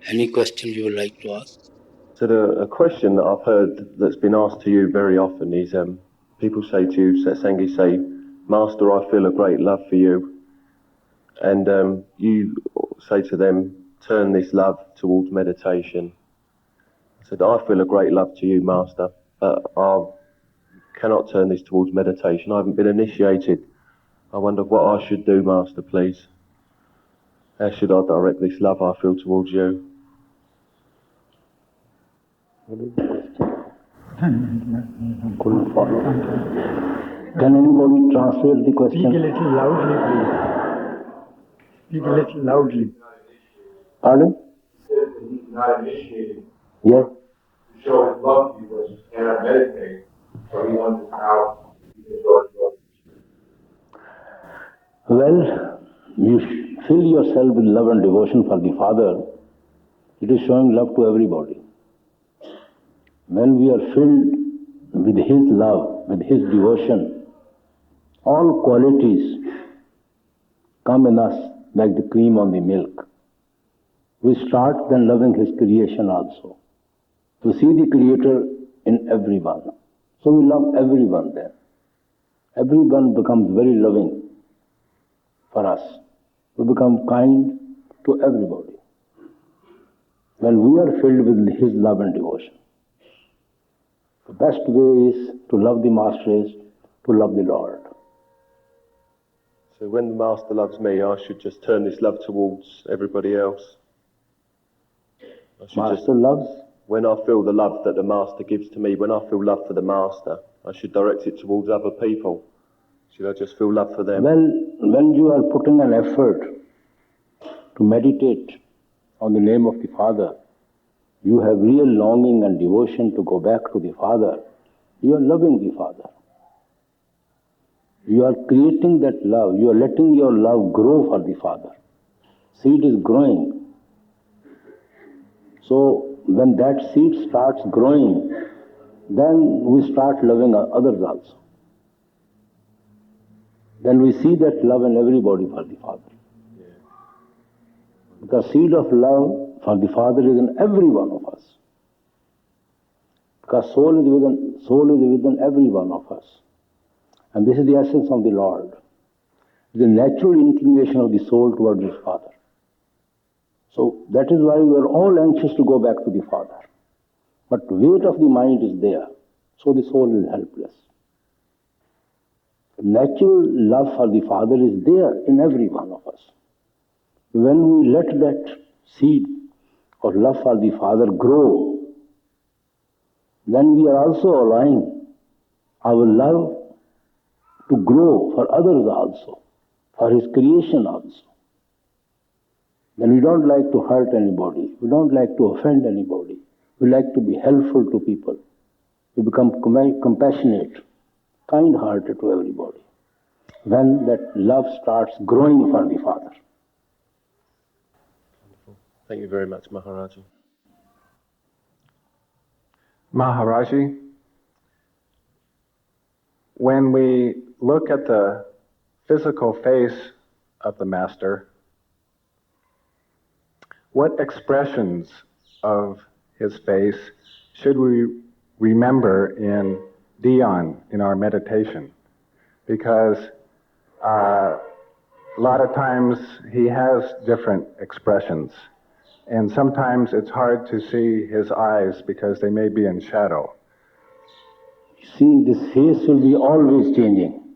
Any question you would like to ask? So a question that I've heard that's been asked to you very often is people say to you, Satsangi say, Master, I feel a great love for you. And you say to them, turn this love towards meditation. I said, I feel a great love to you, Master, but I cannot turn this towards meditation. I haven't been initiated. I wonder what I should do, Master, please. How should I direct this love I feel towards you? Couldn't follow. Can anybody translate the question? Speak a little loudly, please. Speak a little loudly. Pardon? He says that he's not initiated Yes. to show his love to you, but he cannot meditate. So he wonders how he can show his love. Well, you fill yourself with love and devotion for the Father. It is showing love to everybody. When we are filled with His love, with His devotion, all qualities come in us like the cream on the milk. We start then loving His creation also. We see the Creator in everyone. So we love everyone then. Everyone becomes very loving for us. We become kind to everybody. When we are filled with His love and devotion. The best way is to love the Master is to love the Lord. So when the Master loves me, I should just turn this love towards everybody else. Master loves? When I feel the love that the Master gives to me, when I feel love for the Master, I should direct it towards other people. Should I just feel love for them? Well, when you are putting an effort to meditate on the name of the Father, you have real longing and devotion to go back to the Father. You are loving the Father. You are creating that love. You are letting your love grow for the Father. Seed is growing. So when that seed starts growing, then we start loving others also. Then we see that love in everybody for the Father. Because seed of love for the Father is in every one of us. Because soul is within every one of us. And this is the essence of the Lord. The natural inclination of the soul towards his Father. So that is why we are all anxious to go back to the Father. But weight of the mind is there. So the soul is helpless. The natural love for the Father is there in every one of us. When we let that seed of love for the Father grow, then we are also allowing our love to grow for others also, for His creation also. Then we don't like to hurt anybody, we don't like to offend anybody, we like to be helpful to people. We become compassionate, kind-hearted to everybody. When that love starts growing for the Father. Thank you very much, Maharaji. Maharaji, when we look at the physical face of the Master, what expressions of his face should we remember in Dhyan, in our meditation? Because a lot of times he has different expressions. And sometimes it's hard to see his eyes because they may be in shadow. See, this face will be always changing.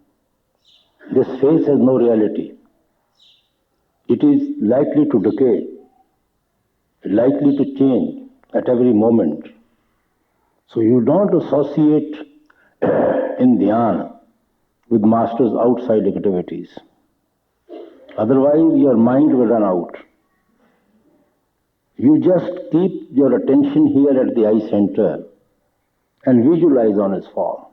This face has no reality. It is likely to decay, likely to change at every moment. So you don't associate in Dhyan with Master's outside activities. Otherwise your mind will run out. You just keep your attention here at the eye center and visualize on his form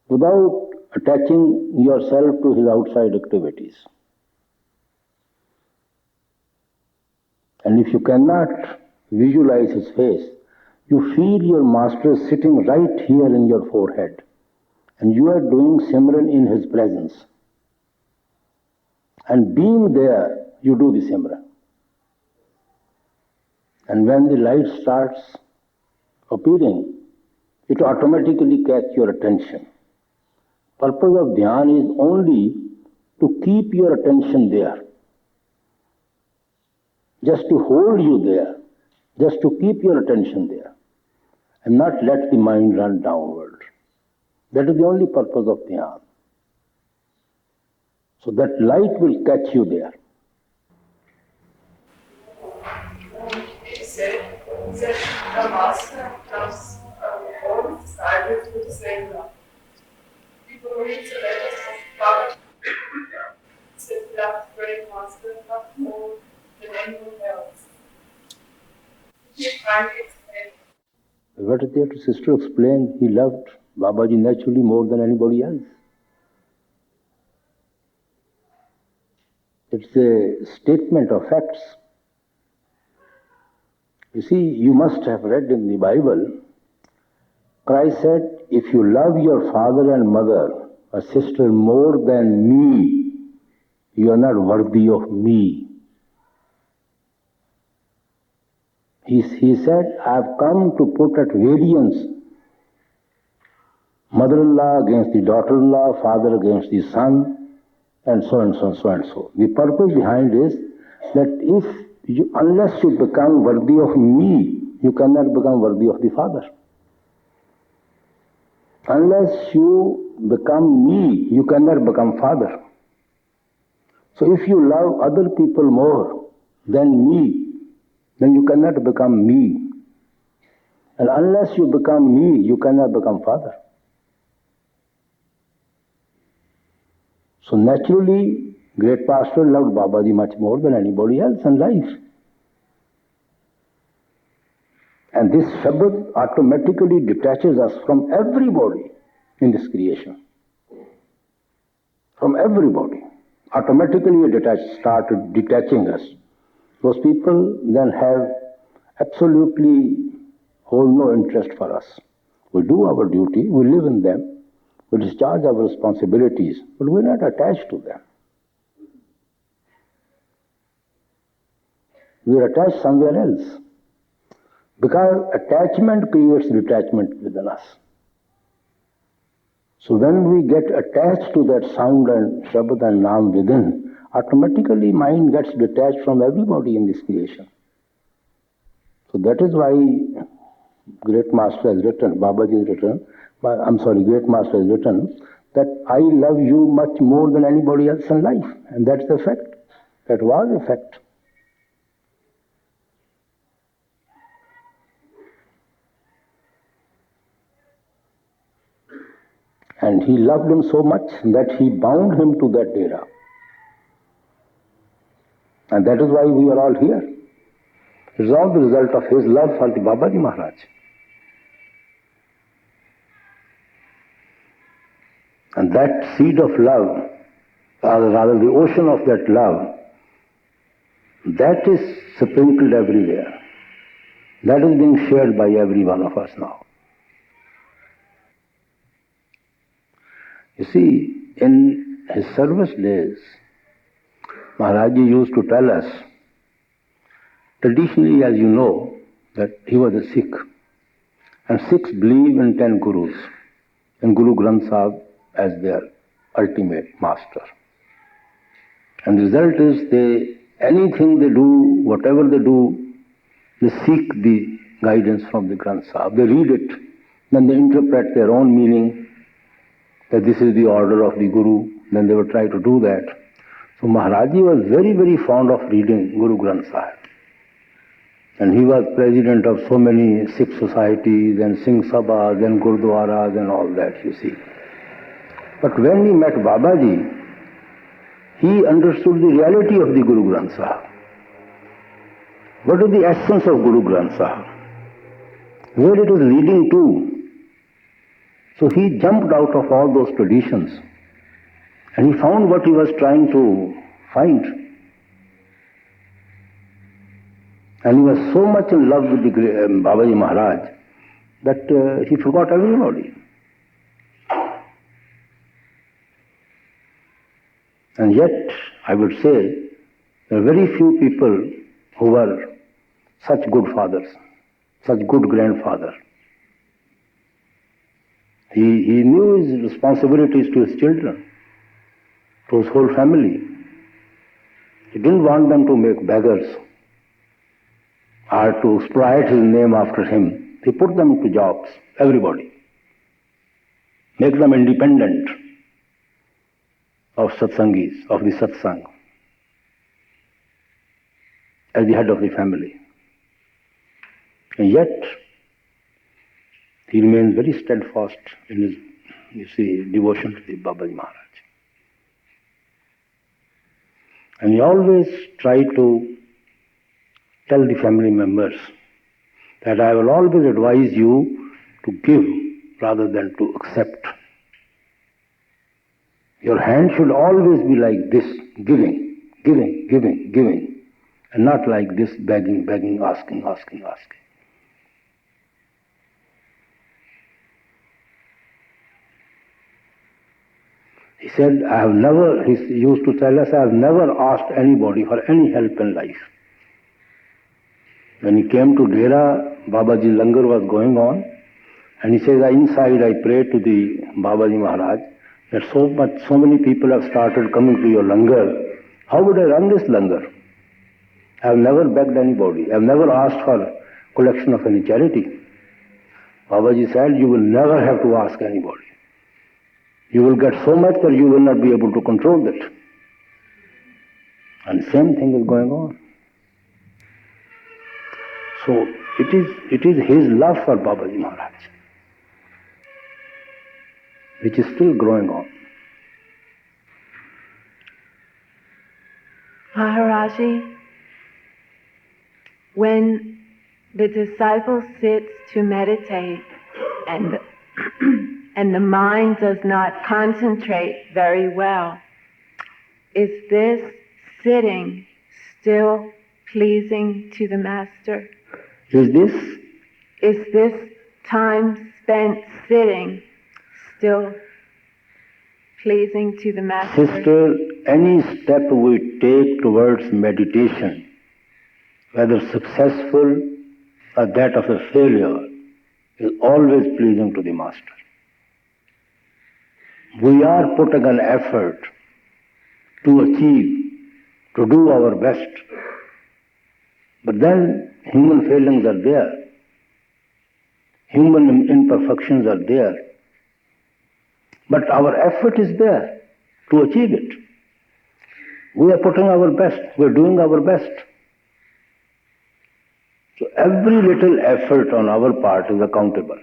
without attaching yourself to his outside activities. And if you cannot visualize his face, you feel your Master sitting right here in your forehead and you are doing Simran in his presence. And being there, you do the Simran. And when the light starts appearing, it automatically catches your attention. Purpose of dhyan is only to keep your attention there, just to hold you there, just to keep your attention there, and not let the mind run downward. That is the only purpose of dhyan. So that light will catch you there. He said the master loves all disciples with the same love. People read the letters of Baba. Said love great master, love more than anyone else. He finally explained. What is there to sister explain? He loved Babaji naturally more than anybody else. It's a statement of facts. You see, you must have read in the Bible, Christ said, if you love your father and mother, a sister more than me, you are not worthy of me. He said, I have come to put at variance mother-in-law against the daughter-in-law, father against the son, and so and so and so and so. The purpose behind is that unless you become worthy of me, you cannot become worthy of the Father. Unless you become me, you cannot become Father. So if you love other people more than me, then you cannot become me. And unless you become me, you cannot become Father. So naturally, great pastor loved Babaji much more than anybody else in life. And this Shabad automatically detaches us from everybody in this creation. From everybody. Automatically it started detaching us. Those people then have absolutely hold no interest for us. We do our duty, we live in them, we discharge our responsibilities, but we're not attached to them. We're attached somewhere else. Because attachment creates detachment within us. So when we get attached to that sound and Shabad and Naam within, automatically mind gets detached from everybody in this creation. So that is why Great Master has written, Babaji has written, Great Master has written, that I love you much more than anybody else in life. And that's the fact. That was the fact. And he loved him so much that he bound him to that dera. And that is why we are all here. It is all the result of his love for the Babaji Maharaj. And that seed of love, or rather the ocean of that love, that is sprinkled everywhere. That is being shared by every one of us now. You see, in his service days, Maharaji used to tell us, traditionally, as you know, that he was a Sikh. And Sikhs believe in 10 Gurus, and Guru Granth Sahib as their ultimate master. And the result is anything they do, whatever they do, they seek the guidance from the Granth Sahib. They read it, then they interpret their own meaning, that this is the order of the Guru, then they would try to do that. So Maharaji was very, very fond of reading Guru Granth Sahib. And he was president of so many Sikh societies and Singh Sabhas and Gurdwaras and all that, you see. But when he met Babaji, he understood the reality of the Guru Granth Sahib. What is the essence of Guru Granth Sahib? Where it is leading to? So he jumped out of all those traditions and he found what he was trying to find. And he was so much in love with the Babaji Maharaj that he forgot everybody. And yet, I would say, there are very few people who were such good fathers, such good grandfather. He knew his responsibilities to his children, to his whole family. He didn't want them to make beggars or to exploit his name after him. He put them into jobs, everybody. Make them independent of satsangis, of the satsang, as the head of the family. And yet, he remains very steadfast in his, devotion to the Babaji Maharaj. And he always tried to tell the family members that I will always advise you to give rather than to accept. Your hand should always be like this, giving, giving, giving, giving, and not like this, begging, begging, asking, asking, asking. He said, he used to tell us, I have never asked anybody for any help in life. When he came to Dera, Babaji Langar was going on, and he says, inside I prayed to the Babaji Maharaj that so many people have started coming to your Langar. How would I run this Langar? I have never begged anybody. I have never asked for collection of any charity. Babaji said, you will never have to ask anybody. You will get so much that you will not be able to control it. And same thing is going on. So it is his love for Babaji Maharaj which is still growing on. Maharaji, when the disciple sits to meditate and the mind does not concentrate very well, is this sitting still pleasing to the Master? Is this time spent sitting still pleasing to the Master? Sister, any step we take towards meditation, whether successful or that of a failure, is always pleasing to the Master. We are putting an effort to achieve, to do our best. But then human failings are there. Human imperfections are there. But our effort is there to achieve it. We are putting our best. We are doing our best. So every little effort on our part is accountable.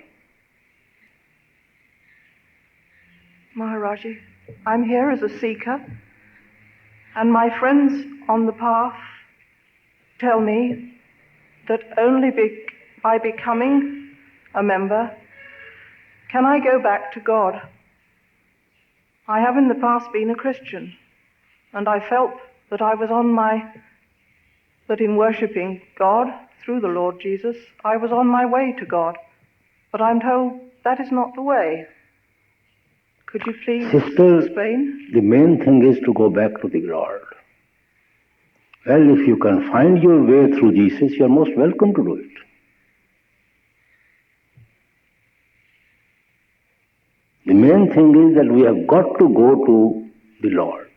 Maharaji, I'm here as a seeker, and my friends on the path tell me that only by becoming a member can I go back to God. I have in the past been a Christian, and I felt that that in worshipping God through the Lord Jesus, I was on my way to God. But I'm told that is not the way. Could you please explain? The main thing is to go back to the Lord. Well, if you can find your way through Jesus, you are most welcome to do it. The main thing is that we have got to go to the Lord.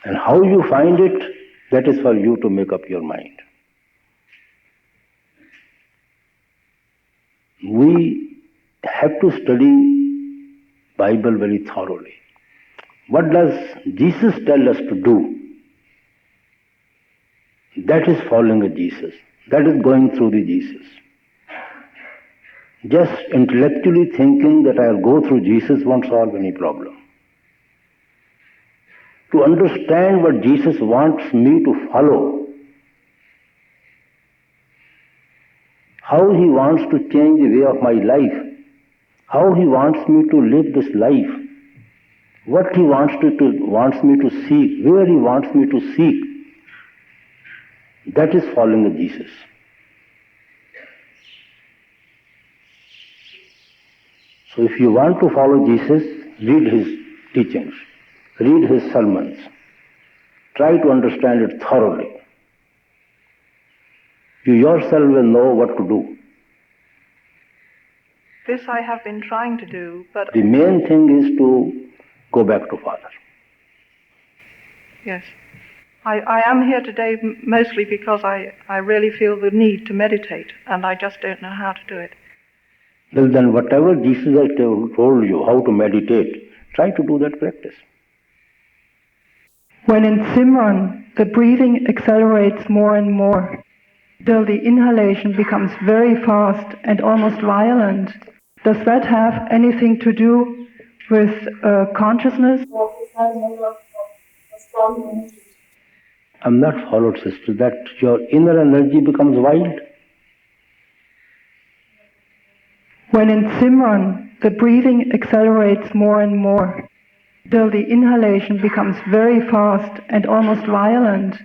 And how you find it, that is for you to make up your mind. We have to study Bible very thoroughly. What does Jesus tell us to do? That is following a Jesus. That is going through the Jesus. Just intellectually thinking that I'll go through Jesus won't solve any problem. To understand what Jesus wants me to follow, how he wants to change the way of my life, how he wants me to live this life, what he wants me to seek, where he wants me to seek, that is following a Jesus. So if you want to follow Jesus, read his teachings, read his sermons, try to understand it thoroughly. You yourself will know what to do. This I have been trying to do, but... The main thing is to go back to Father. Yes. I am here today mostly because I really feel the need to meditate, and I just don't know how to do it. Well, then whatever Jesus has told you how to meditate, try to do that practice. When in Simran, the breathing accelerates more and more, till the inhalation becomes very fast and almost violent. Does that have anything to do with consciousness? I'm not followed, sister, that your inner energy becomes wild. When in Simran, the breathing accelerates more and more, till the inhalation becomes very fast and almost violent.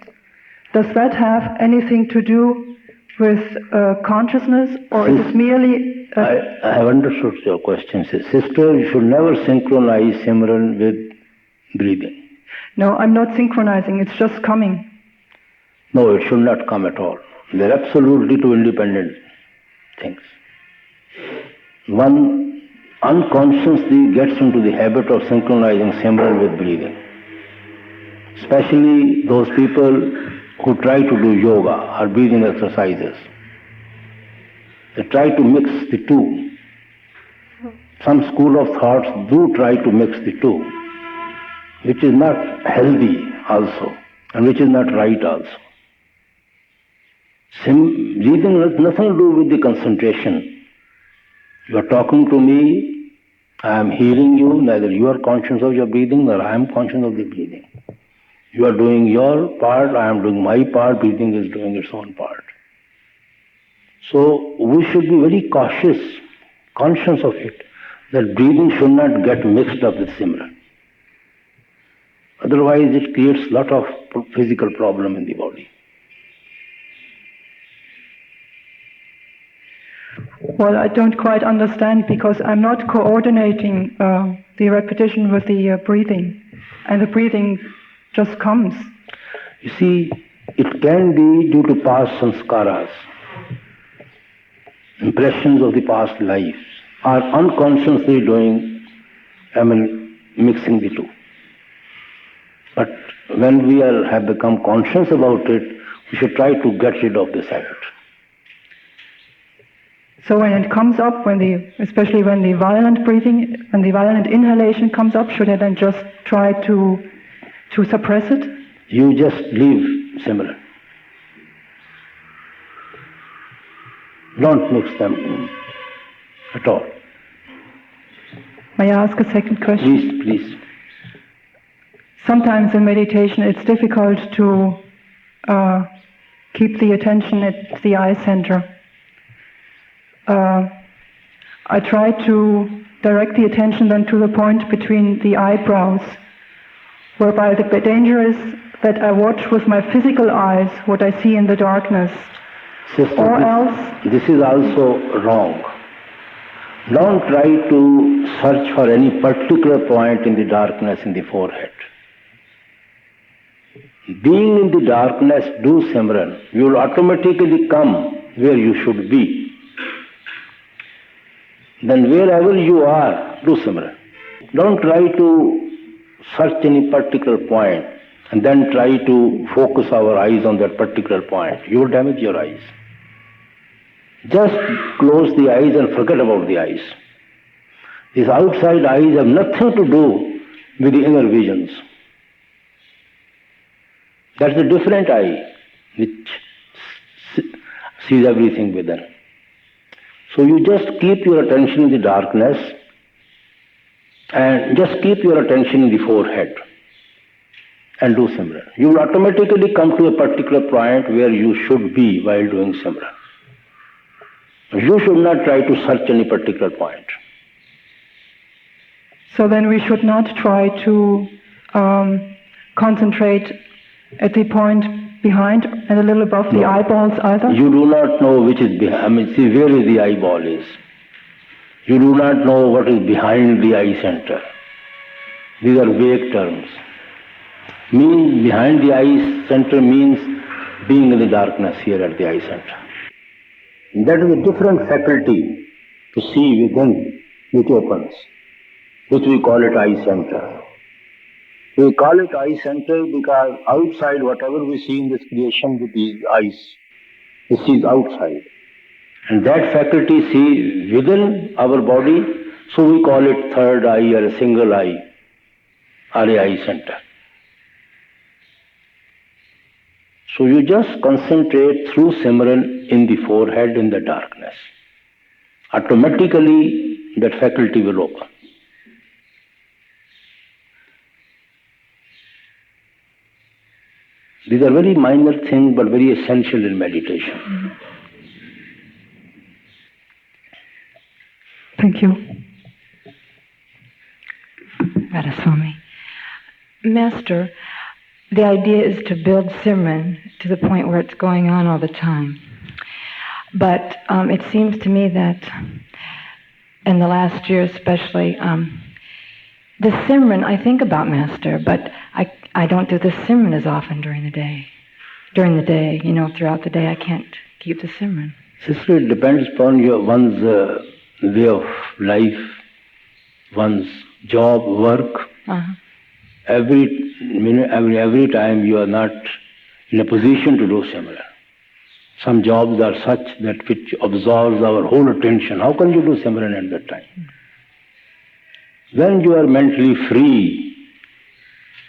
Does that have anything to do with consciousness, or is it merely... I have understood your question. Sister, you should never synchronize Simran with breathing. No, I'm not synchronizing, it's just coming. No, it should not come at all. They're absolutely two independent things. One unconsciously gets into the habit of synchronizing Simran with breathing. Especially those people who try to do yoga or breathing exercises. They try to mix the two. Some school of thoughts do try to mix the two, which is not healthy also, and which is not right also. Breathing has nothing to do with the concentration. You are talking to me, I am hearing you, neither you are conscious of your breathing nor I am conscious of the breathing. You are doing your part, I am doing my part, breathing is doing its own part. So we should be very cautious, conscious of it, that breathing should not get mixed up with Simran. Otherwise it creates a lot of physical problem in the body. Well, I don't quite understand because I'm not coordinating the repetition with the breathing, and the breathing just comes. You see, it can be due to past sanskaras, impressions of the past lives, or unconsciously mixing the two. But when we have become conscious about it, we should try to get rid of this habit. So when it comes up, especially when the violent breathing and the violent inhalation comes up, should I then just try to suppress it? You just leave Simran. Don't mix them at all. May I ask a second question? Please. Sometimes in meditation it's difficult to keep the attention at the eye center. I try to direct the attention then to the point between the eyebrows, whereby the danger is that I watch with my physical eyes what I see in the darkness. Sister, this is also wrong. Don't try to search for any particular point in the darkness in the forehead. Being in the darkness, do Simran. You will automatically come where you should be. Then wherever you are, do Simran. Don't try to search any particular point and then try to focus our eyes on that particular point. You will damage your eyes. Just close the eyes and forget about the eyes. These outside eyes have nothing to do with the inner visions. That's a different eye which sees everything within. So you just keep your attention in the darkness and just keep your attention in the forehead and do Simran. You will automatically come to a particular point where you should be while doing Simran. You should not try to search any particular point. So then we should not try to concentrate at the point behind and a little above the eyeballs either? You do not know which is behind, see where is the eyeball is. You do not know what is behind the eye center. These are vague terms. Behind the eye center means being in the darkness here at the eye center. That is a different faculty to see within which opens, which we call it eye center. We call it eye center because outside whatever we see in this creation with these eyes, we see outside. And that faculty sees within our body, so we call it third eye or a single eye or a eye center. So you just concentrate through Simran in the forehead in the darkness. Automatically that faculty will open. These are very minor things but very essential in meditation. Thank you. Radhaswami. Master, the idea is to build Simran to the point where it's going on all the time. But it seems to me that in the last year especially, the Simran, I think about Master, but I don't do the Simran as often during the day. During the day, throughout the day, I can't keep the Simran. Sister, it depends upon one's way of life, one's job, work. Uh-huh. Every minute, every time you are not in a position to do Simran. Some jobs are such that which absorbs our whole attention. How can you do Simran at that time? When you are mentally free,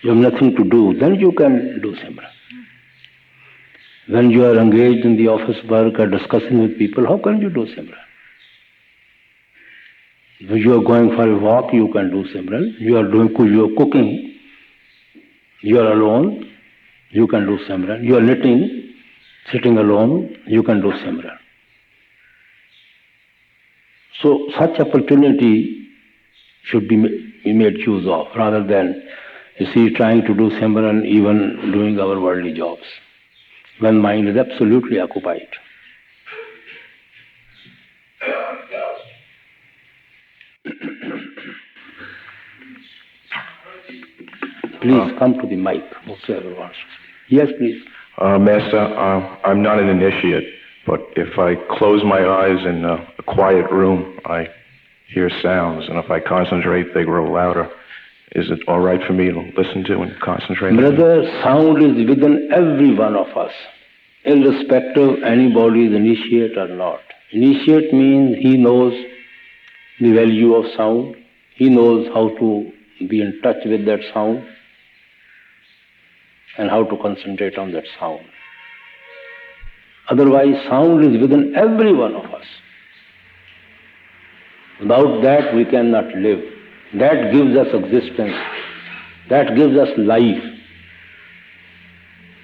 you have nothing to do, then you can do Simran. When you are engaged in the office work or discussing with people, how can you do Simran? When you are going for a walk, you can do Simran. You are cooking, you are alone, you can do Simran. You are knitting, sitting alone, you can do Simran. So such opportunity should be made use of, rather than, trying to do Simran even doing our worldly jobs, when mind is absolutely occupied. Please come to the mic, whoever wants. Yes, please. Master, I'm not an initiate, but if I close my eyes in a quiet room, I hear sounds, and if I concentrate, they grow louder. Is it all right for me to listen to and concentrate? Brother, sound is within every one of us, irrespective anybody is initiate or not. Initiate means he knows the value of sound, he knows how to be in touch with that sound, and how to concentrate on that sound. Otherwise, sound is within every one of us. Without that, we cannot live. That gives us existence. That gives us life.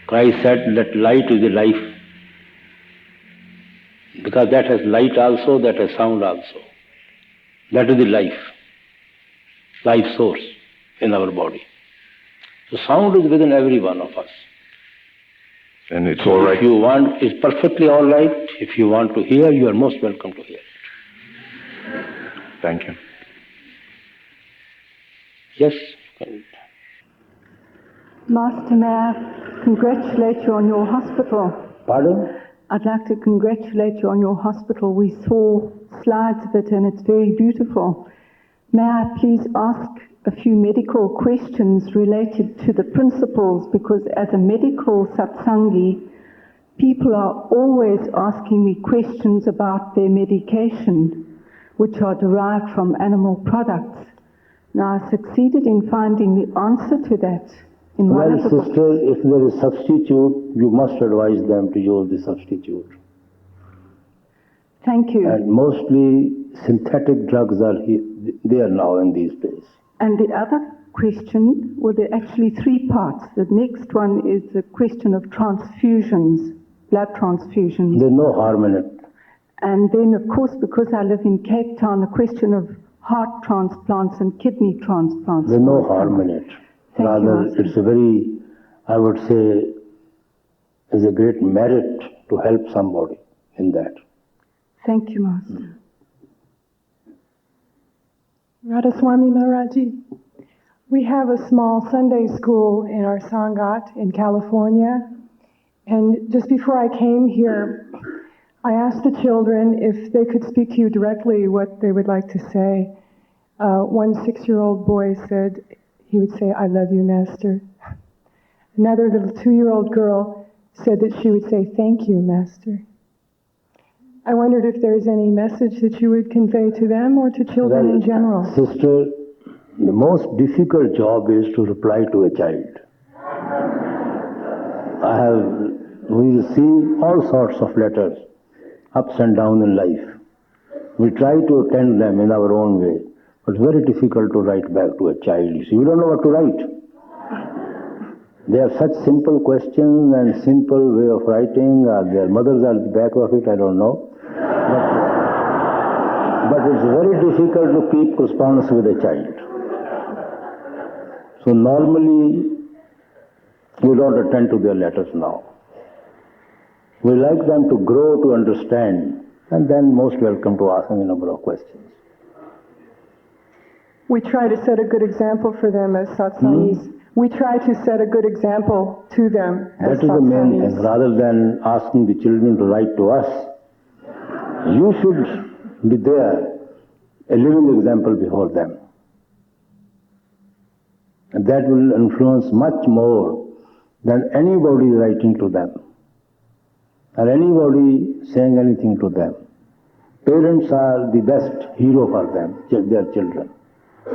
Christ said that light is the life. Because that has light also, that has sound also. That is the life source in our body. So sound is within every one of us. And it's all right. If you want, it's perfectly all right. If you want to hear, you are most welcome to hear it. Thank you. Yes. Master, may I congratulate you on your hospital? Pardon? I'd like to congratulate you on your hospital. We saw slides of it and it's very beautiful. May I please ask a few medical questions related to the principles, because as a medical satsangi, people are always asking me questions about their medication, which are derived from animal products. Now, I succeeded in finding the answer to that in one of the books. Sister, if there is substitute, you must advise them to use the substitute. Thank you. And mostly synthetic drugs are there now in these days. And the other question, well, there are actually three parts. The next one is the question of transfusions, blood transfusions. There's no harm in it. And then, of course, because I live in Cape Town, the question of heart transplants and kidney transplants. There's no harm in it. Rather, it's a very, I would say, is a great merit to help somebody in that. Thank you, Master. Radhaswami Maharaji, we have a small Sunday school in our Sangat in California, and just before I came here, I asked the children if they could speak to you directly what they would like to say. One 6-year-old boy said he would say, "I love you, Master." Another little 2-year-old girl said that she would say, "Thank you, Master." I wondered if there's any message that you would convey to them or to children in general. Sister, the most difficult job is to reply to a child. We receive all sorts of letters, ups and downs in life. We try to attend them in our own way, but it's very difficult to write back to a child. You see, we don't know what to write. They have such simple questions and simple way of writing. Their mothers are at the back of it, I don't know. But it's very difficult to keep correspondence with a child. So normally, we don't attend to their letters now. We like them to grow, to understand, and then most welcome to asking a number of questions. We try to set a good example for them as satsangis. We try to set a good example to them as That is the main satsangis. thing. Rather than asking the children to write to us, you should be there, a living example before them. And that will influence much more than anybody writing to them, or anybody saying anything to them. Parents are the best hero for them, their children.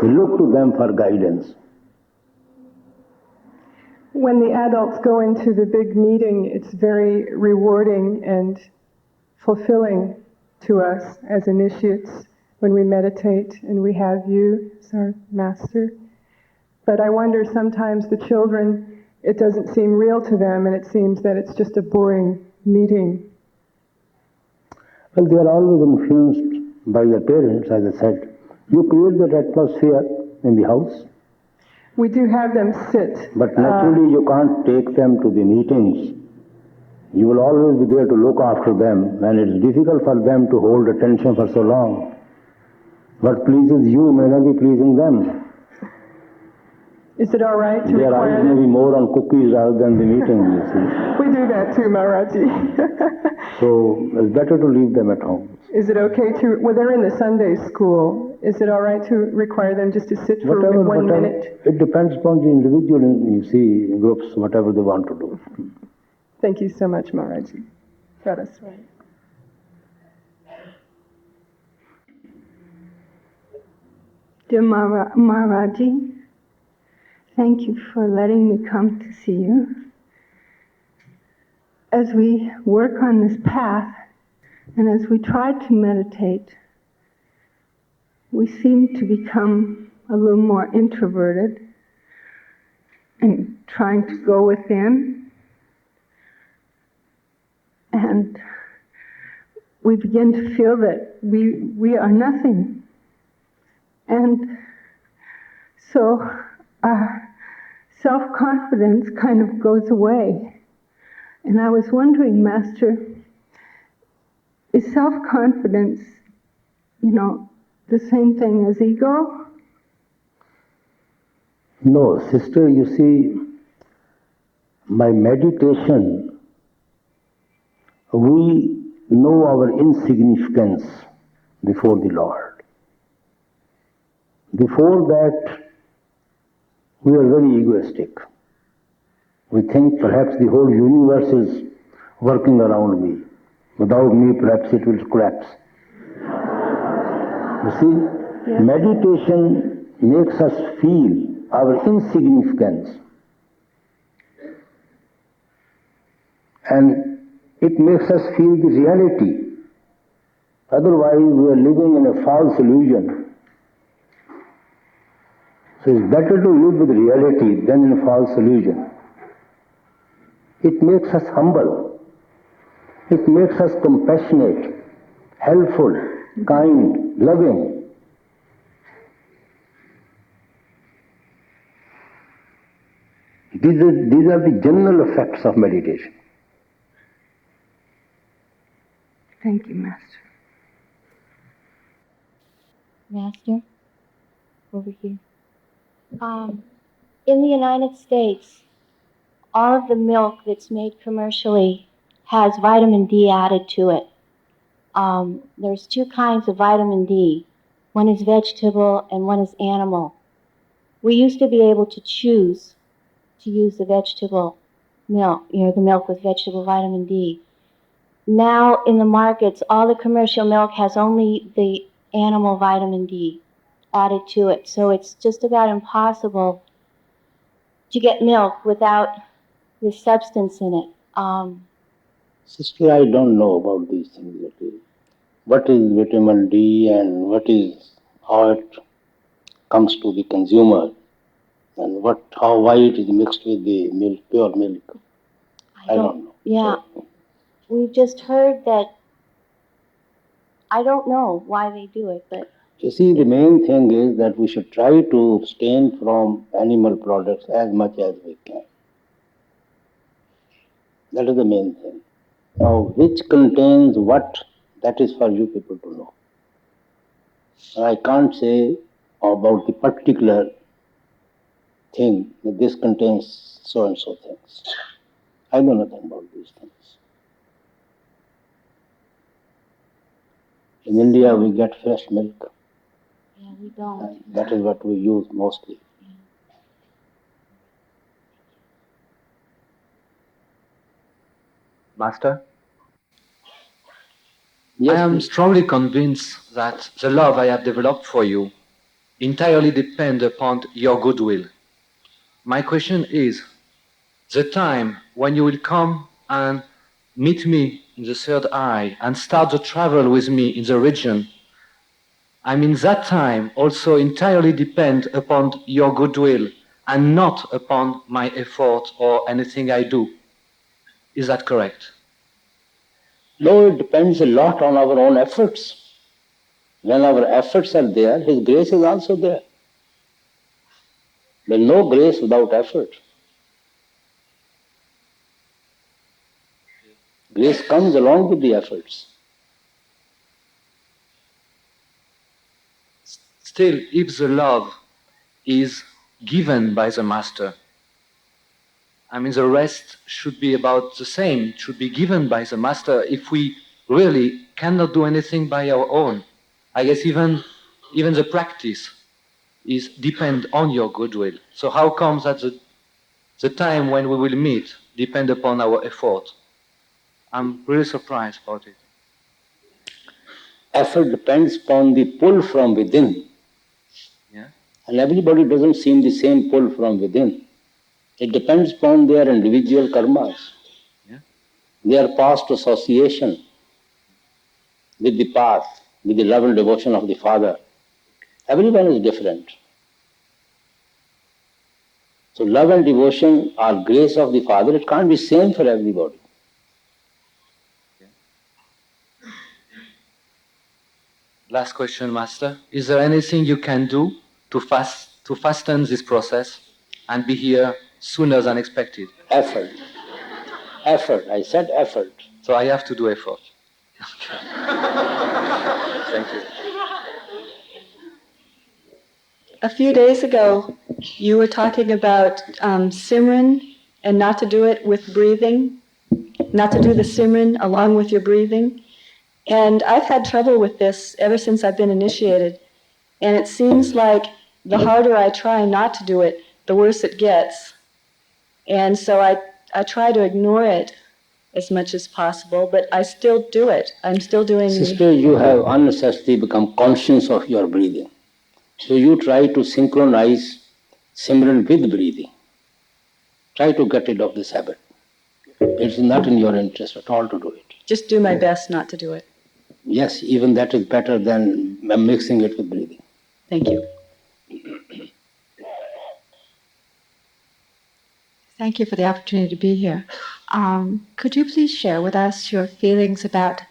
They look to them for guidance. When the adults go into the big meeting, it's very rewarding and fulfilling to us as initiates when we meditate and we have you as our master. But I wonder sometimes the children, it doesn't seem real to them and it seems that it's just a boring meeting. Well, they are always influenced by their parents, as I said. You create that atmosphere in the house. We do have them sit. But naturally, you can't take them to the meetings. You will always be there to look after them, and it's difficult for them to hold attention for so long. What pleases you may not be pleasing them. Is it all right to Their require eyes may be more on cookies rather than the meetings, you see. We do that too, Maharaji. So it's better to leave them at home. Is it okay to, well, they're in the Sunday school. Is it all right to require them just to sit for one minute? It depends upon the individual, you see, in groups, whatever they want to do. Thank you so much, Maharaji. Got us right. Dear Maharaji, thank you for letting me come to see you. As we work on this path, and as we try to meditate, we seem to become a little more introverted and trying to go within. And we begin to feel that we are nothing. And so our self-confidence kind of goes away. And I was wondering, Master, is self-confidence, the same thing as ego? No, sister, you see, by meditation, we know our insignificance before the Lord. Before that, we are very egoistic. We think perhaps the whole universe is working around me. Without me, perhaps it will collapse. You see, yes. Meditation makes us feel our insignificance. And it makes us feel the reality. Otherwise, we are living in a false illusion. So it's better to live with reality than in a false illusion. It makes us humble. It makes us compassionate, helpful, kind, loving. These are the general effects of meditation. Thank you, Master. Master, over here. In the United States, all of the milk that's made commercially has vitamin D added to it. There's two kinds of vitamin D. One is vegetable and one is animal. We used to be able to choose to use the vegetable milk, the milk with vegetable vitamin D. Now in the markets, all the commercial milk has only the animal vitamin D added to it. So it's just about impossible to get milk without this substance in it. Sister, I don't know about these things. Okay? What is vitamin D and how it comes to the consumer, and why it is mixed with the milk, pure milk. I don't know. Yeah, we've just heard that. I don't know why they do it, but you see, the main thing is that we should try to abstain from animal products as much as we can. That is the main thing. Now, which contains what, that is for you people to know. I can't say about the particular thing that this contains so and so things. I know nothing about these things. In India, we get fresh milk. Yeah, we don't. That is what we use mostly. Master? Yes, I am please. strongly convinced that the love I have developed for you entirely depends upon your goodwill. My question is, the time when you will come and meet me in the third eye and start the travel with me in the region, that time also entirely depends upon your goodwill and not upon my effort or anything I do. Is that correct? No, it depends a lot on our own efforts. When our efforts are there, His grace is also there. There is no grace without effort. Grace comes along with the efforts. Still, if the love is given by the Master, the rest should be about the same. It should be given by the Master if we really cannot do anything by our own. I guess even the practice is depend on your goodwill. So how comes that the time when we will meet depend upon our effort? I'm really surprised about it. Effort depends upon the pull from within. Yeah. And everybody doesn't seem the same pull from within. It depends upon their individual karmas, their past association with the path, with the love and devotion of the Father. Everyone is different. So love and devotion or grace of the Father, it can't be same for everybody. Last question, Master. Is there anything you can do to fasten this process and be here sooner than expected? Effort. Effort. I said effort. So I have to do effort. Okay. Thank you. A few days ago, you were talking about Simran and not to do it with breathing, not to do the Simran along with your breathing. And I've had trouble with this ever since I've been initiated. And it seems like the harder I try not to do it, the worse it gets. And so I try to ignore it as much as possible, but I still do it. I'm still doing it. Sister, you have unnecessarily become conscious of your breathing. So you try to synchronize Simran with breathing. Try to get rid of this habit. It's not in your interest at all to do it. Just do my best not to do it. Yes, even that is better than mixing it with breathing. Thank you. Thank you for the opportunity to be here. Could you please share with us your feelings about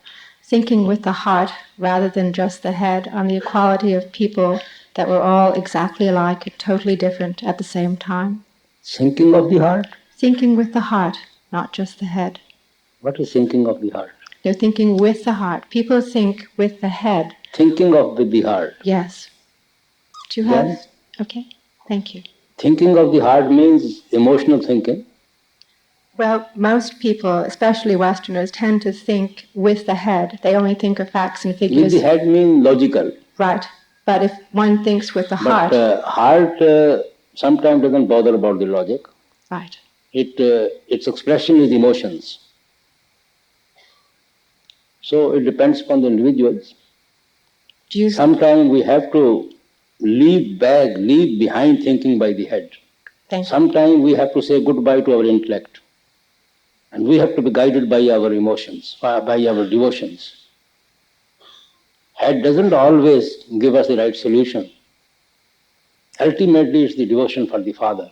thinking with the heart rather than just the head on the equality of people that were all exactly alike and totally different at the same time? Thinking of the heart? Thinking with the heart, not just the head. What is thinking of the heart? They're thinking with the heart. People think with the head. Thinking of with the heart? Yes. Do you have? Yes. Okay, thank you. Thinking of the heart means emotional thinking. Well, most people, especially Westerners, tend to think with the head. They only think of facts and figures. With the head means logical. Right. But if one thinks with the heart. But heart sometimes doesn't bother about the logic. Right. Its expression is emotions. So it depends upon the individuals. Sometimes we have to leave behind thinking by the head. Sometimes we have to say goodbye to our intellect. And we have to be guided by our emotions, by our devotions. Head doesn't always give us the right solution. Ultimately, it's the devotion for the Father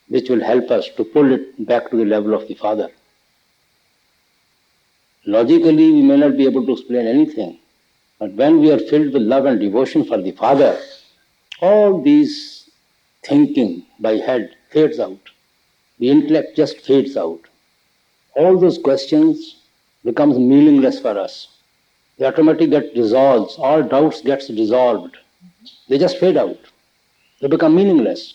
which will help us to pull it back to the level of the Father. Logically, we may not be able to explain anything, but when we are filled with love and devotion for the Father, all these thinking by head fades out. The intellect just fades out. All those questions becomes meaningless for us. They automatically get dissolved. All doubts gets dissolved. They just fade out. They become meaningless.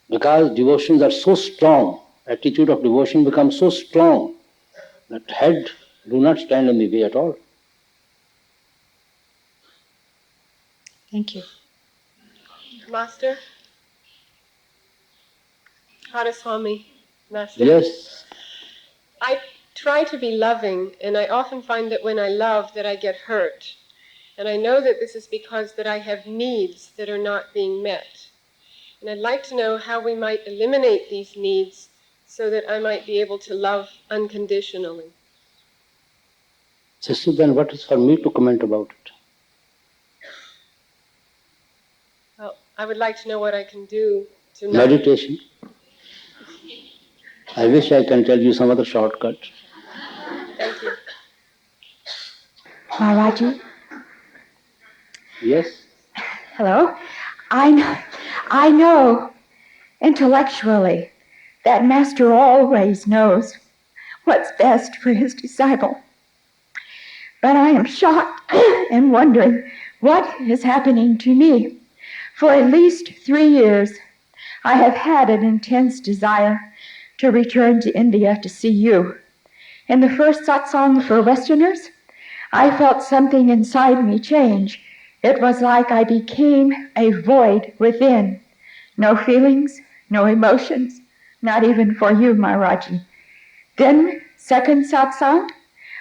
Because devotions are so strong, attitude of devotion becomes so strong that head do not stand in the way at all. Thank you. Master? Radha-swami, Master? Yes. I try to be loving, and I often find that when I love that I get hurt. And I know that this is because that I have needs that are not being met. And I'd like to know how we might eliminate these needs so that I might be able to love unconditionally. Sister, then what is for me to comment about it? Well, I would like to know what I can do to not... Meditation. I wish I can tell you some other shortcut. Thank you. Maharaji? Yes? Hello? I know intellectually that Master always knows what's best for his disciple. But I am shocked and wondering what is happening to me. For at least 3 years, I have had an intense desire to return to India to see you. In the first satsang for Westerners, I felt something inside me change. It was like I became a void within. No feelings, no emotions, not even for you, Maharaji. Then, second satsang,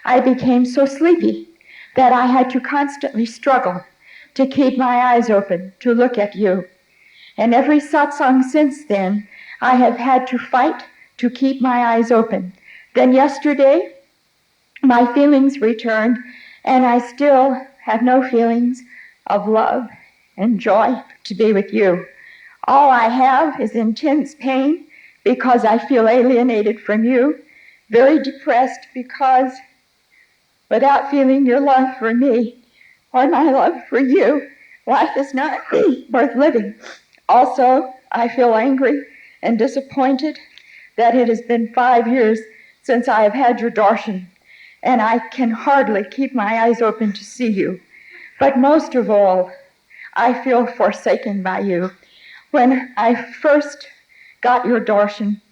I became so sleepy that I had to constantly struggle to keep my eyes open to look at you. And every satsang since then, I have had to fight to keep my eyes open. Then yesterday, my feelings returned, and I still have no feelings of love and joy to be with you. All I have is intense pain because I feel alienated from you, very depressed because without feeling your love for me or my love for you, life is not worth living. Also, I feel angry and disappointed that it has been 5 years since I have had your darshan, and I can hardly keep my eyes open to see you. But most of all, I feel forsaken by you. When I first got your darshan,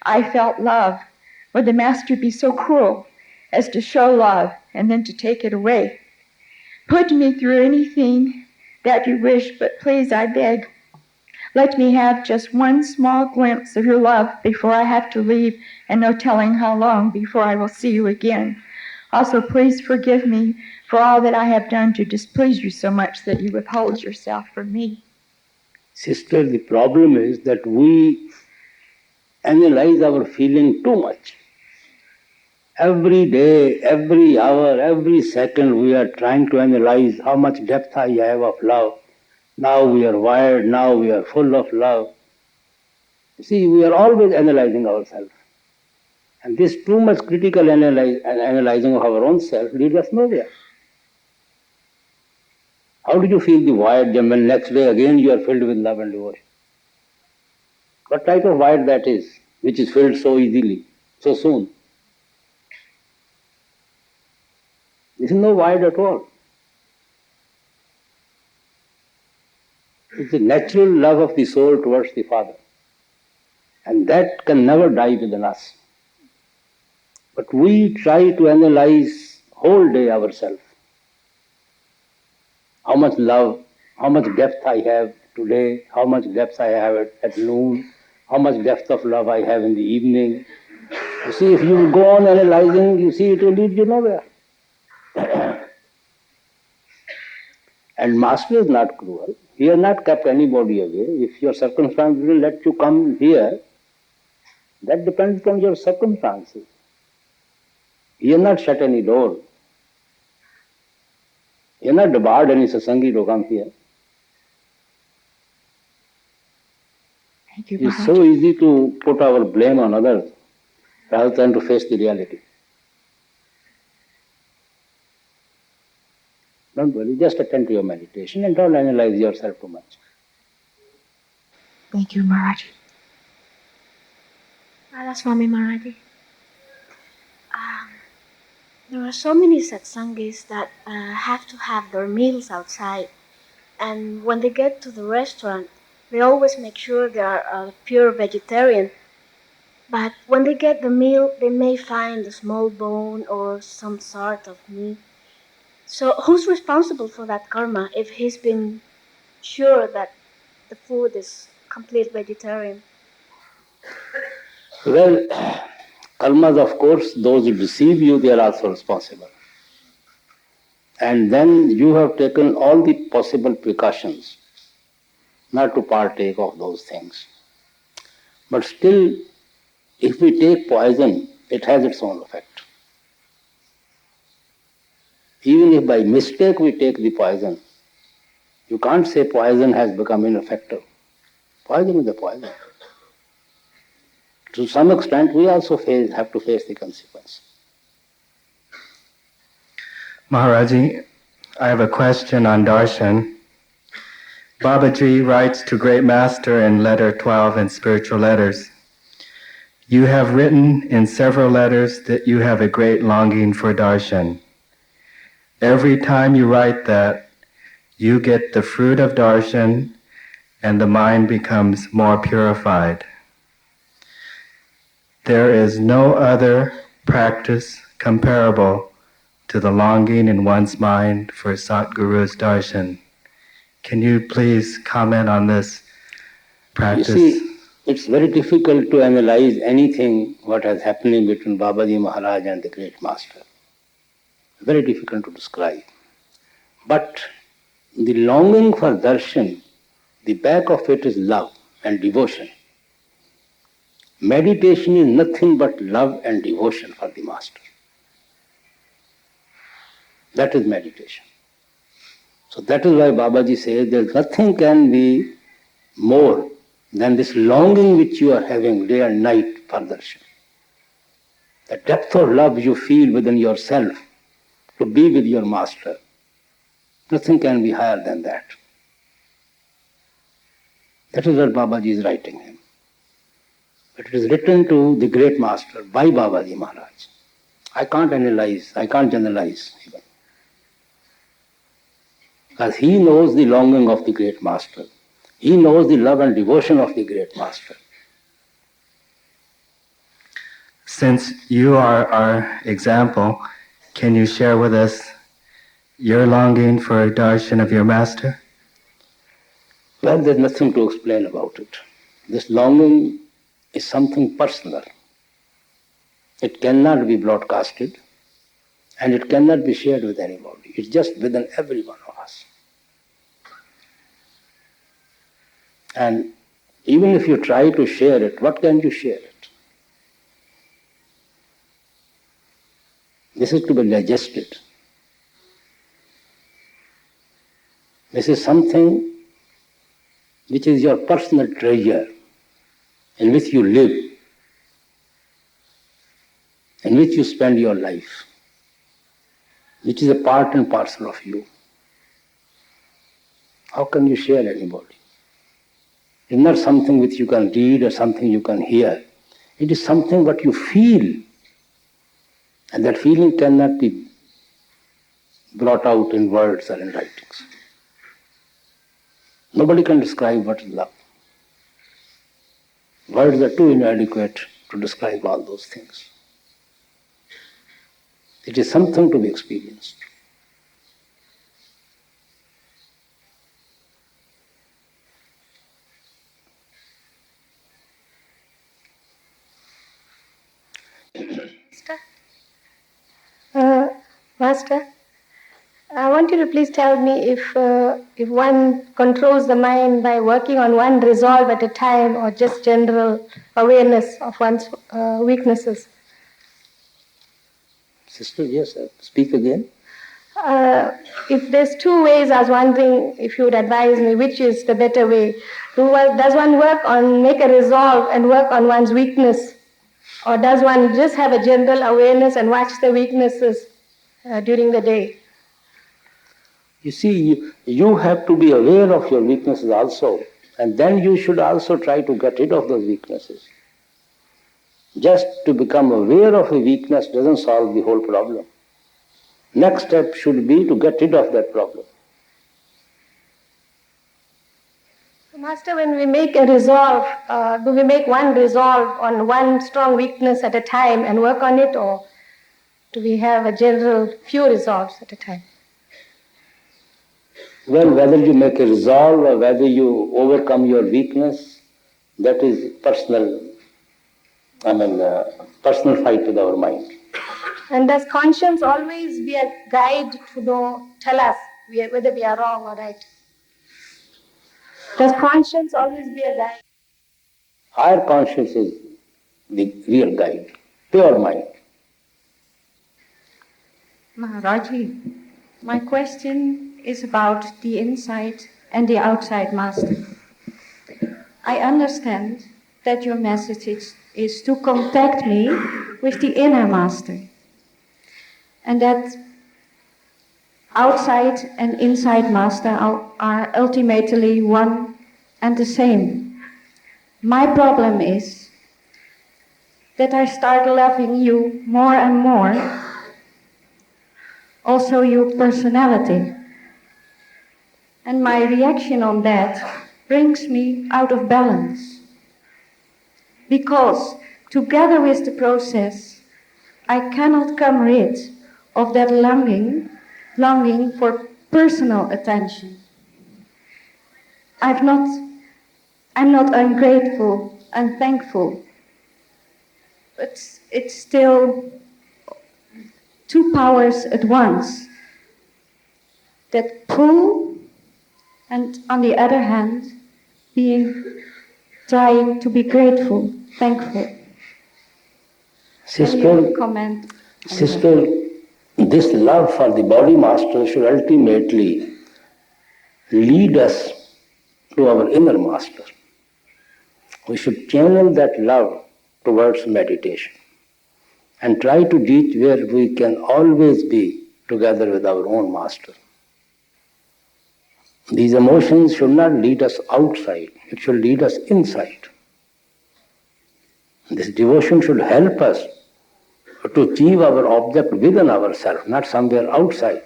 I felt love. Would the Master be so cruel as to show love and then to take it away? Put me through anything that you wish, but please, I beg, let me have just one small glimpse of your love before I have to leave, and no telling how long before I will see you again. Also, please forgive me for all that I have done to displease you so much that you withhold yourself from me. Sister, the problem is that we analyze our feeling too much. Every day, every hour, every second, we are trying to analyze how much depth I have of love. Now we are wired, now we are full of love. See, we are always analyzing ourselves. And this too much critical analyzing of our own self leads us nowhere. How do you feel the void when next day again you are filled with love and devotion? What type of void that is, which is filled so easily, so soon? This is no void at all. It's the natural love of the soul towards the Father. And that can never die within us. But we try to analyze whole day ourselves. How much love, how much depth I have today, how much depth I have at noon, how much depth of love I have in the evening. You see, if you go on analyzing, you see it will lead you nowhere. And Master is not cruel. He has not kept anybody away. If your circumstances will let you come here, that depends on your circumstances. He has not shut any door. He has not debarred any satsangi to come here. Thank you, It's so easy to put our blame on others rather than to face the reality. Don't worry, just attend to your meditation and don't analyze yourself too much. Thank you, Maharaj. Radha-swami Maharaji. There are so many satsangis that have to have their meals outside, and when they get to the restaurant, they always make sure they are pure vegetarian. But when they get the meal, they may find a small bone or some sort of meat. So who's responsible for that karma if he's been sure that the food is complete vegetarian? Well, karmas, of course, those who deceive you, they are also responsible. And then you have taken all the possible precautions not to partake of those things. But still, if we take poison, it has its own effect. Even if by mistake we take the poison, you can't say poison has become ineffective. Poison is a poison. To some extent, we also have to face the consequence. Maharaji, I have a question on darshan. Babaji writes to Great Master in letter 12 in Spiritual Letters, "You have written in several letters that you have a great longing for darshan. Every time you write that, you get the fruit of darshan and the mind becomes more purified. There is no other practice comparable to the longing in one's mind for Satguru's darshan. Can you please comment on this practice?" You see, it's very difficult to analyze anything what has happening between Babaji Maharaj and the Great Master. Very difficult to describe. But the longing for darshan, the back of it is love and devotion. Meditation is nothing but love and devotion for the Master. That is meditation. So that is why Babaji says that nothing can be more than this longing which you are having day and night for darshan. The depth of love you feel within yourself to be with your Master. Nothing can be higher than that. That is what Babaji is writing him. But it is written to the Great Master by Babaji Maharaj. I can't analyze, I can't generalize even. Because he knows the longing of the Great Master. He knows the love and devotion of the Great Master. Since you are our example, can you share with us your longing for darshan of your Master? Well, there's nothing to explain about it. This longing is something personal. It cannot be broadcasted and it cannot be shared with anybody. It's just within every one of us. And even if you try to share it, what can you share it? This is to be digested. This is something which is your personal treasure, in which you live, in which you spend your life, which is a part and parcel of you. How can you share anybody? It's not something which you can read or something you can hear. It is something what you feel. And that feeling cannot be brought out in words or in writings. Nobody can describe what is love. Words are too inadequate to describe all those things. It is something to be experienced. Master, I want you to please tell me if one controls the mind by working on one resolve at a time or just general awareness of one's weaknesses. Sister, yes, speak again. If there's two ways, I was wondering if you would advise me which is the better way. Does one make a resolve and work on one's weakness? Or does one just have a general awareness and watch the weaknesses during the day? You see, you have to be aware of your weaknesses also, and then you should also try to get rid of those weaknesses. Just to become aware of a weakness doesn't solve the whole problem. Next step should be to get rid of that problem. Master, when we make a resolve, do we make one resolve on one strong weakness at a time and work on it, or do we have a general few resolves at a time? Well, whether you make a resolve or whether you overcome your weakness, that is personal fight with our mind. And does conscience always be a guide to tell us whether we are wrong or right? Does conscience always be a guide? Higher conscience is the real guide, pure mind. Maharaji, my question is about the inside and the outside master. I understand that your message is to contact me with the inner master, and that outside and inside master are ultimately one and the same. My problem is that I start loving you more and more, also your personality. And my reaction on that brings me out of balance. Because together with the process, I cannot come rid of that longing for personal attention. I'm not ungrateful and thankful, but it's still two powers at once that pull, and on the other hand, trying to be grateful, thankful. Sister, this love for the body master should ultimately lead us to our inner master. We should channel that love towards meditation and try to reach where we can always be together with our own master. These emotions should not lead us outside, it should lead us inside. This devotion should help us to achieve our object within ourselves, not somewhere outside.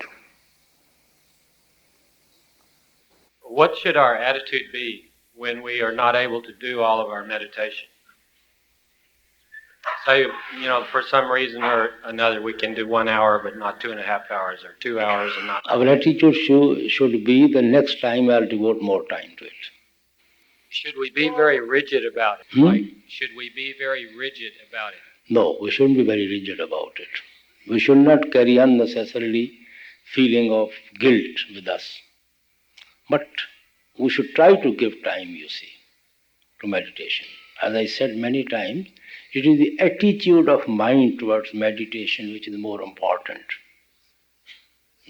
What should our attitude be when we are not able to do all of our meditation? Say, for some reason or another, we can do 1 hour, but not 2.5 hours, or 2 hours and not. Our attitude should be the next time I'll devote more time to it. Should we be very rigid about it? Should we be very rigid about it? No, we shouldn't be very rigid about it. We should not carry unnecessarily feeling of guilt with us. But we should try to give time, you see, to meditation. As I said many times, it is the attitude of mind towards meditation which is more important.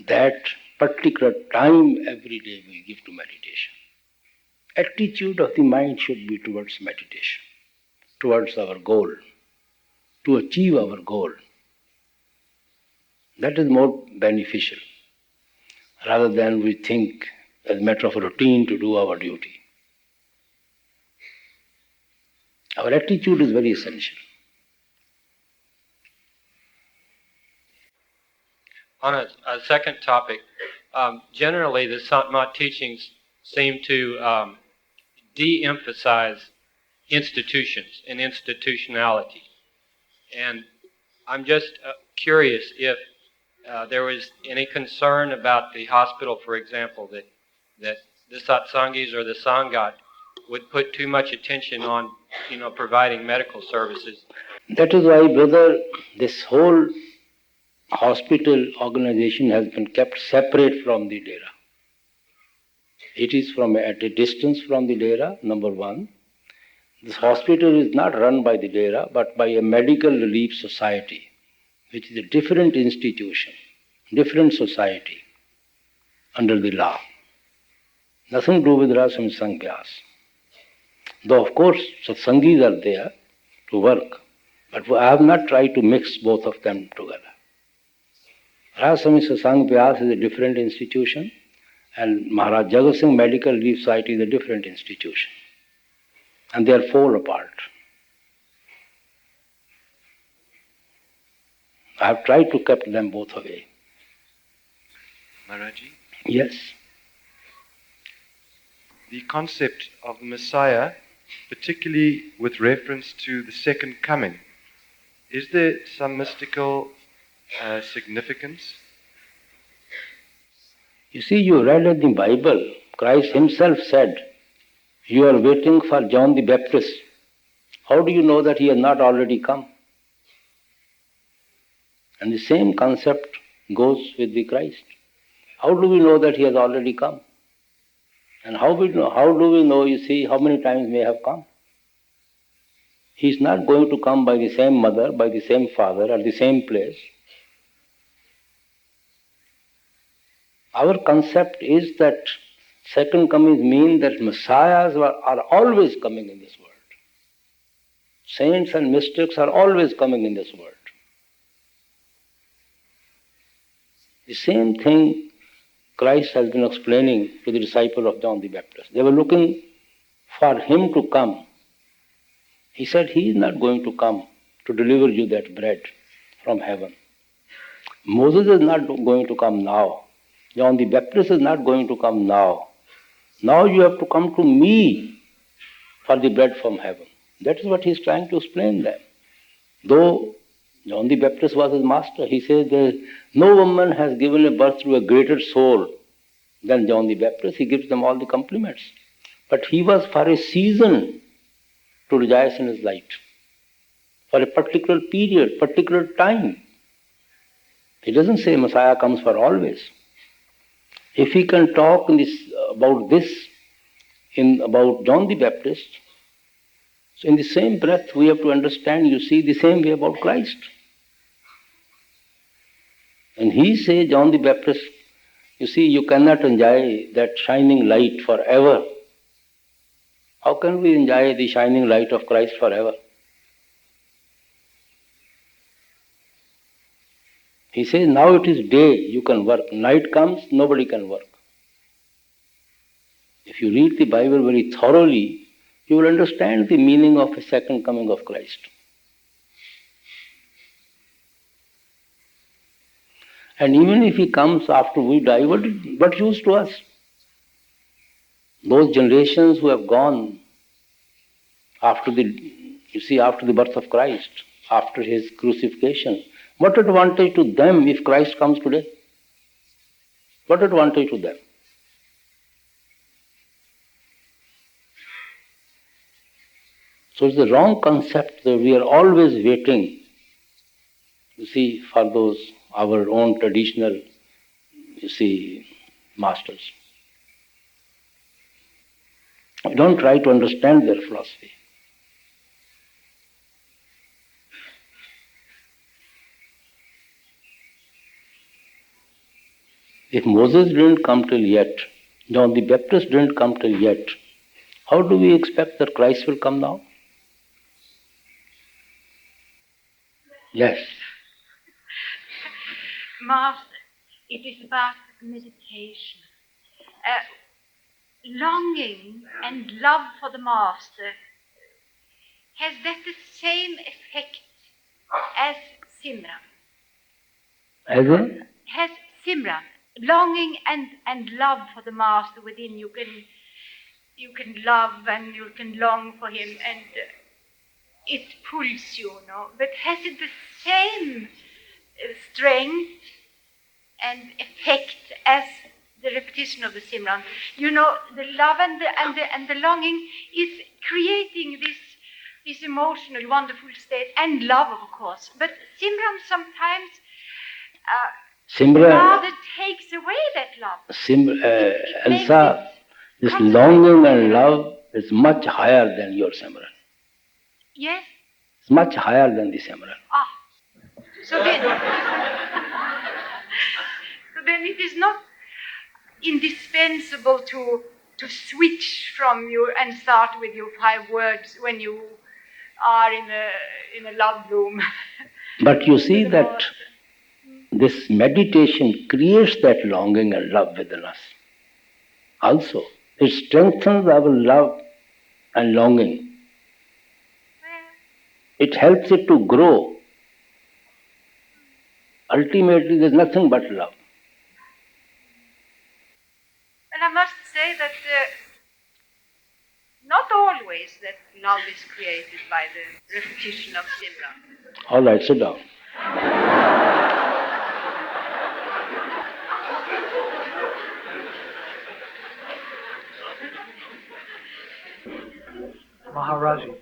That particular time every day we give to meditation. Attitude of the mind should be towards meditation, towards our goal, to achieve our goal. That is more beneficial, rather than we think as a matter of routine to do our duty. Our attitude is very essential. On a second topic, generally the Satmat teachings seem to de-emphasize institutions and institutionality. And I'm just curious if there was any concern about the hospital, for example, that the satsangis or the sangat would put too much attention on, providing medical services. That is why, brother, this whole hospital organization has been kept separate from the dera. It is at a distance from the dera, number one. This hospital is not run by the dera, but by a medical relief society, which is a different institution, different society under the law. Nothing to do with Rasam Sangyas. Though, of course, satsangis are there to work, but I have not tried to mix both of them together. Rasam Satsang Vyas is a different institution, and Maharaj Jagat Singh Medical Relief Society is a different institution. And they are fall apart. I have tried to keep them both away. Maharaji? Yes. The concept of the Messiah, particularly with reference to the second coming, is there some mystical significance? You see, you read in the Bible, Christ himself said, you are waiting for John the Baptist. How do you know that he has not already come? And the same concept goes with the Christ. How do we know that he has already come? And how do we know, you see, how many times may have come? He is not going to come by the same mother, by the same father, at the same place. Our concept is that second coming means that messiahs are always coming in this world. Saints and mystics are always coming in this world. The same thing Christ has been explaining to the disciple of John the Baptist. They were looking for him to come. He said, he is not going to come to deliver you that bread from heaven. Moses is not going to come now. John the Baptist is not going to come now. Now you have to come to me for the bread from heaven. That is what he is trying to explain them. Though John the Baptist was his master, he says that no woman has given a birth to a greater soul than John the Baptist. He gives them all the compliments. But he was for a season to rejoice in his light. For a particular period, particular time. He doesn't say Messiah comes for always. If he can talk about John the Baptist, so in the same breath we have to understand, you see, the same way about Christ. And he says, John the Baptist, you see, you cannot enjoy that shining light forever. How can we enjoy the shining light of Christ forever? He says, now it is day, you can work. Night comes, nobody can work. If you read the Bible very thoroughly, you will understand the meaning of a second coming of Christ. And even if he comes after we die, what use to us? Those generations who have gone after the birth of Christ, after his crucifixion, what advantage to them if Christ comes today? What advantage to them? So it's the wrong concept that we are always waiting, you see, for those, our own traditional, you see, masters. We don't try to understand their philosophy. If Moses didn't come till yet, John the Baptist didn't come till yet, how do we expect that Christ will come now? Yes. Master, it is about meditation. Longing and love for the Master, has that the same effect as Simran? As a? Has Simran, longing and love for the Master within you, you can love and you can long for him, and it pulls you, but has it the same strength and effect as the repetition of the Simran? The love and the longing is creating this emotional, wonderful state, and love, of course. But Simran sometimes rather takes away that love. Elsa, this longing and love is much higher than your Simran. Yes? It's much higher than the Simran. So then it is not indispensable to switch from you and start with your 5 words when you are in a love bloom. But you see that this meditation creates that longing and love within us. Also, it strengthens our love and longing. It helps it to grow. Ultimately, there's nothing but love. And I must say that not always that love is created by the repetition of Simran. All right, sit down. Maharaji,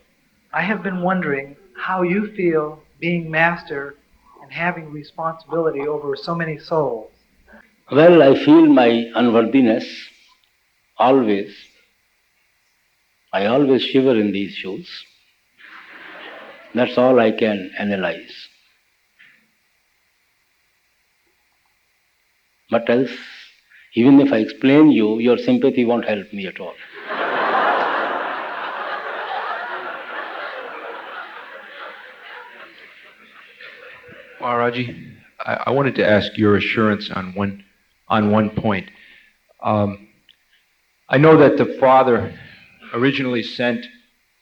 I have been wondering how you feel being master and having responsibility over so many souls. Well, I feel my unworthiness always. I always shiver in these shoes. That's all I can analyze. But else, even if I explain you, your sympathy won't help me at all. Maharaji, I wanted to ask your assurance on one point. I know that the Father originally sent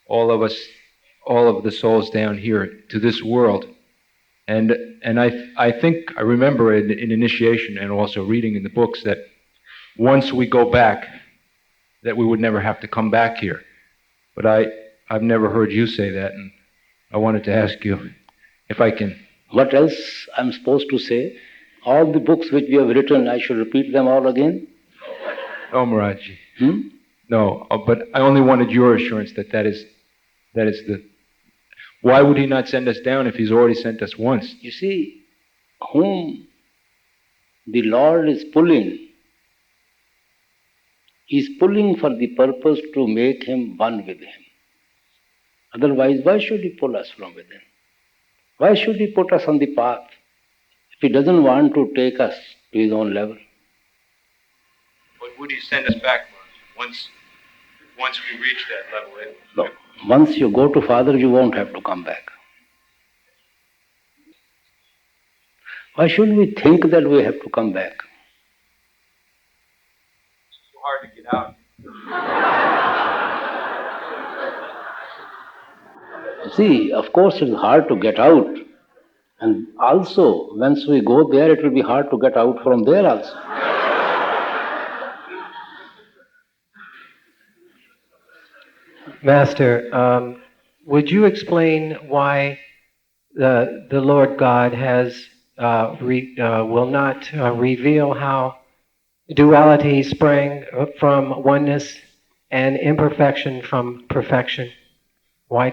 all of the souls down here to this world, and I think I remember in initiation and also reading in the books that once we go back, that we would never have to come back here. But I've never heard you say that, and I wanted to ask you if I can. What else I'm supposed to say? All the books which we have written, I should repeat them all again? No, Maharaji. No, but I only wanted your assurance that is the... Why would he not send us down if he's already sent us once? You see, whom the Lord is pulling, he's pulling for the purpose to make him one with him. Otherwise, why should he pull us from within? Why should he put us on the path if he doesn't want to take us to his own level? But would he send us back once we reach that level? No. Once you go to Father, you won't have to come back. Why should we think that we have to come back? It's so hard to get out. See, of course it's hard to get out. And also, once we go there, it will be hard to get out from there also. Master, would you explain why the Lord God has will not reveal how duality sprang from oneness and imperfection from perfection? Why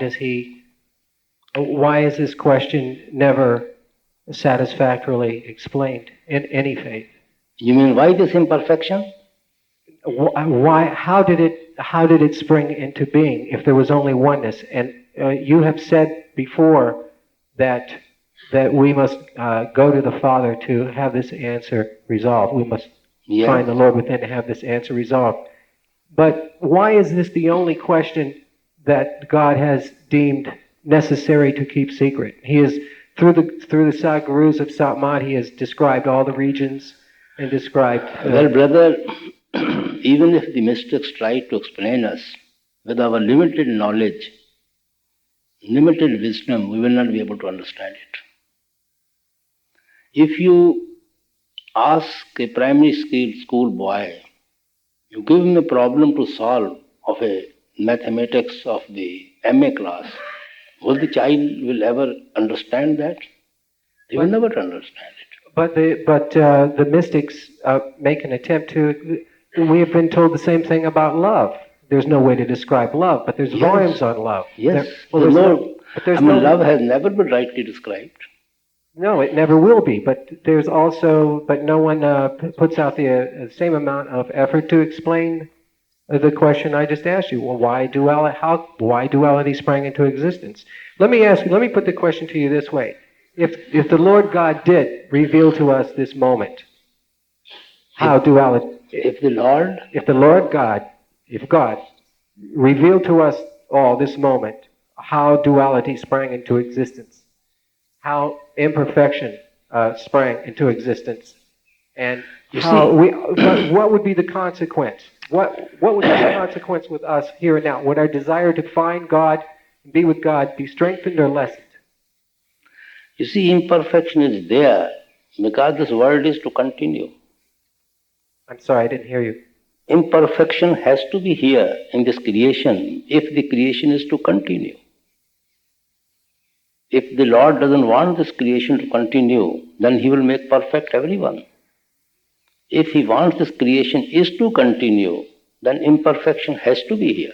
is this question never satisfactorily explained in any faith? You mean why this imperfection? Why? How did it spring into being if there was only oneness? And you have said before that we must go to the Father to have this answer resolved. We must find the Lord within to have this answer resolved. But why is this the only question that God has deemed necessary to keep secret? He is through the Sadhgurus of Satmad, he has described all the regions and described. Well, brother, even if the mystics try to explain us with our limited knowledge, limited wisdom, we will not be able to understand it. If you ask a primary school boy, you give him a problem to solve, of a mathematics of the MA class, will the child will ever understand that? They will never understand it. But the mystics make an attempt to. We have been told the same thing about love. There's no way to describe love, but there's volumes on love. Yes. There's Love has never been rightly described. No, it never will be. But there's also, but no one puts out the same amount of effort to explain the question I just asked you. Well, why duality sprang into existence? Let me put the question to you this way: If the Lord God did reveal to us this moment, how duality? If God revealed to us all this moment, how duality sprang into existence, how imperfection sprang into existence, and what would be the consequence? What would be the consequence with us here and now? Would our desire to find God and be with God be strengthened or lessened? You see, imperfection is there because this world is to continue. I'm sorry, I didn't hear you. Imperfection has to be here in this creation if the creation is to continue. If the Lord doesn't want this creation to continue, then He will make perfect everyone. If He wants this creation is to continue, then imperfection has to be here.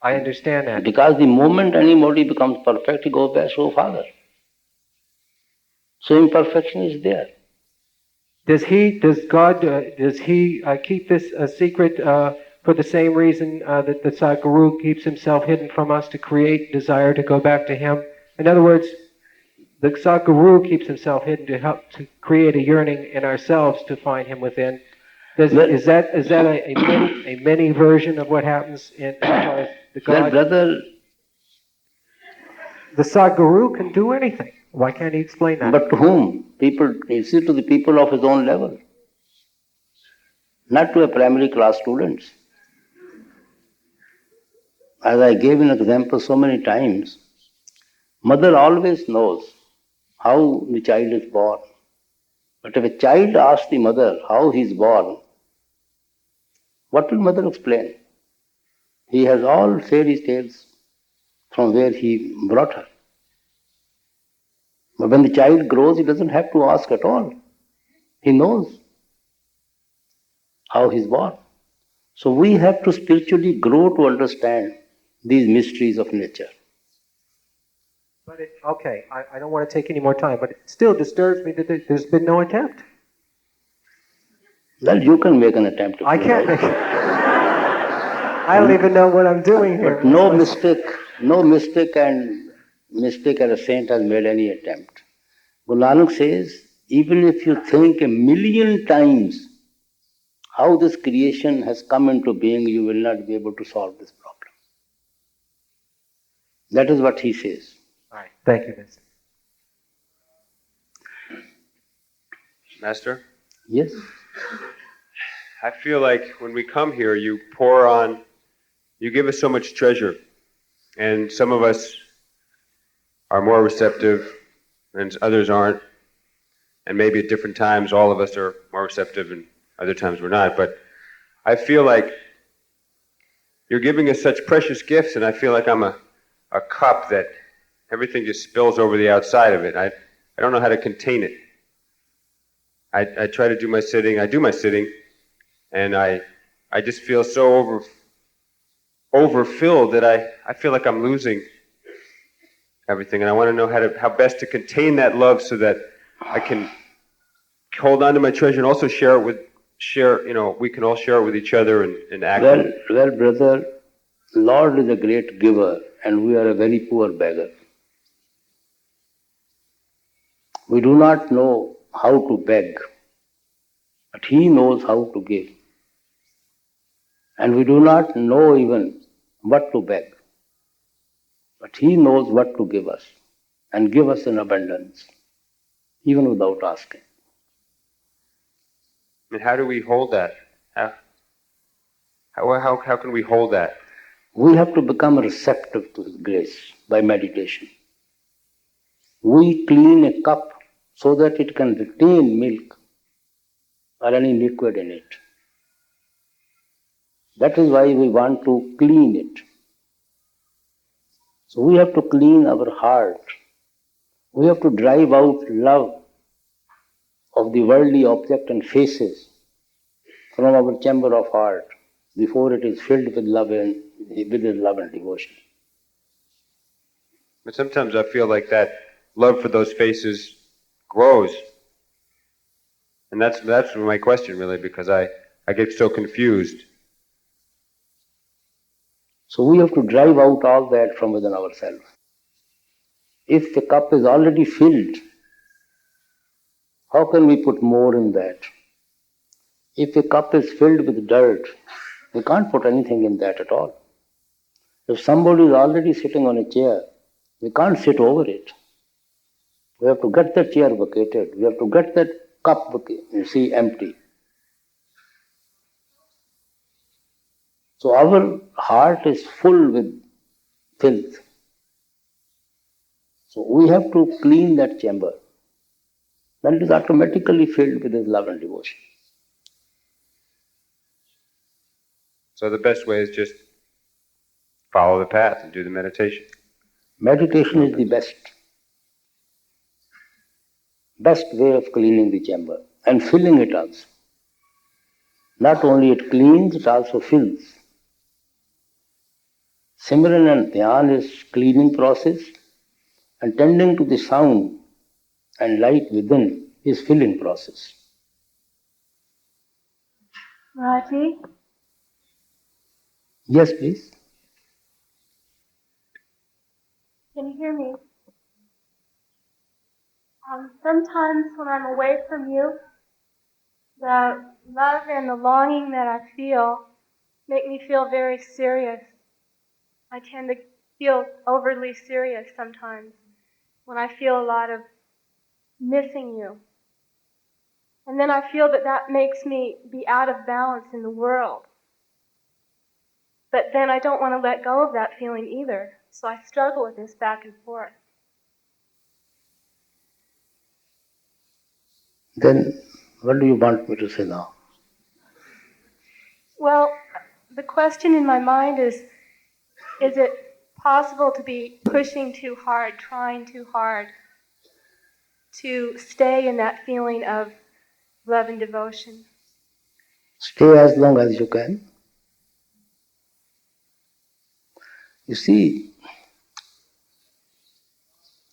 I understand that. Because the moment anybody becomes perfect, he goes back to Father. So imperfection is there. Does God keep this a secret for the same reason that the Sadhguru keeps himself hidden from us, to create desire to go back to Him? In other words, the Sadhguru keeps himself hidden to help to create a yearning in ourselves to find Him within. Is that a mini version of what happens in the God? Well, brother, the Sadhguru can do anything. Why can't he explain that? But to whom? People, you see, to the people of his own level. Not to a primary class students. As I gave an example so many times, mother always knows how the child is born. But if a child asks the mother how he is born, what will mother explain? He has all fairy tales from where he brought her. But when the child grows, he doesn't have to ask at all. He knows how he is born. So we have to spiritually grow to understand these mysteries of nature. But I don't want to take any more time, but it still disturbs me that there's been no attempt. Well, you can make an attempt. I can't make I don't even know what I'm doing here. But no mystic and a saint has made any attempt. Guru Nanak says, even if you think 1,000,000 times how this creation has come into being, you will not be able to solve this problem. That is what he says. All right. Thank you, Master. Master? Yes? I feel like when we come here, you pour on, you give us so much treasure. And some of us are more receptive and others aren't. And maybe at different times, all of us are more receptive and other times we're not. But I feel like you're giving us such precious gifts, and I feel like I'm a cup that everything just spills over the outside of it. I don't know how to contain it. I try to do my sitting, and I just feel so overfilled that I feel like I'm losing everything, and I want to know how best to contain that love so that I can hold on to my treasure and also we can all share it with each other and act. Well, brother, Lord is a great giver and we are a very poor beggar. We do not know how to beg, but He knows how to give. And we do not know even what to beg, but He knows what to give us and give us in abundance, even without asking. And how do we hold that? How can we hold that? We have to become receptive to His grace by meditation. We clean a cup so that it can retain milk or any liquid in it. That is why we want to clean it. So we have to clean our heart. We have to drive out love of the worldly object and faces from our chamber of heart before it is filled with love and devotion. But sometimes I feel like that love for those faces grows. And that's my question really, because I get so confused. So we have to drive out all that from within ourselves. If the cup is already filled, how can we put more in that? If the cup is filled with dirt, we can't put anything in that at all. If somebody is already sitting on a chair, we can't sit over it. We have to get that chair vacated. We have to get that cup, empty. So our heart is full with filth. So we have to clean that chamber. Then it is automatically filled with His love and devotion. So the best way is just follow the path and do the meditation. Meditation is the best way of cleaning the chamber and filling it also. Not only it cleans, it also fills. Simran and Dhyan is cleaning process, and tending to the sound and light within is filling process. Raji, Yes, please. can you hear me? Sometimes when I'm away from you, the love and the longing that I feel make me feel very serious. I tend to feel overly serious sometimes when I feel a lot of missing you. And then I feel that that makes me be out of balance in the world. But then I don't want to let go of that feeling either. So I struggle with this back and forth. Then what do you want me to say now? Well, the question in my mind is it possible to be pushing too hard, trying too hard to stay in that feeling of love and devotion? Stay as long as you can. You see,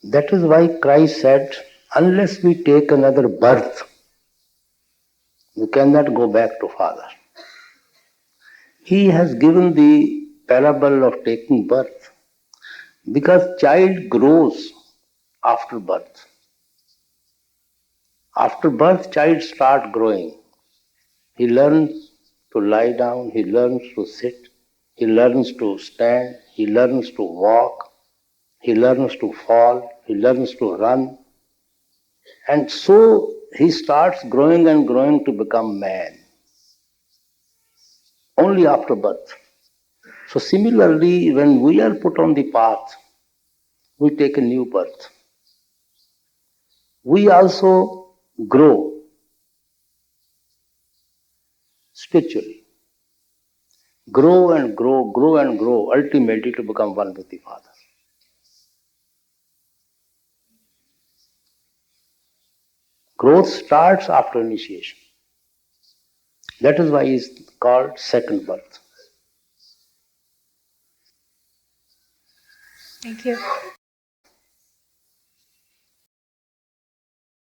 that is why Christ said, unless we take another birth, we cannot go back to Father. He has given the parable of taking birth because child grows after birth. After birth, child starts growing. He learns to lie down, he learns to sit, he learns to stand, he learns to walk, he learns to fall, he learns to run. And so he starts growing and growing to become man. Only after birth. So similarly, when we are put on the path, we take a new birth. We also grow spiritually. Grow and grow, grow and grow, ultimately to become one with the Father. Growth starts after initiation. That is why it is called second birth. Thank you.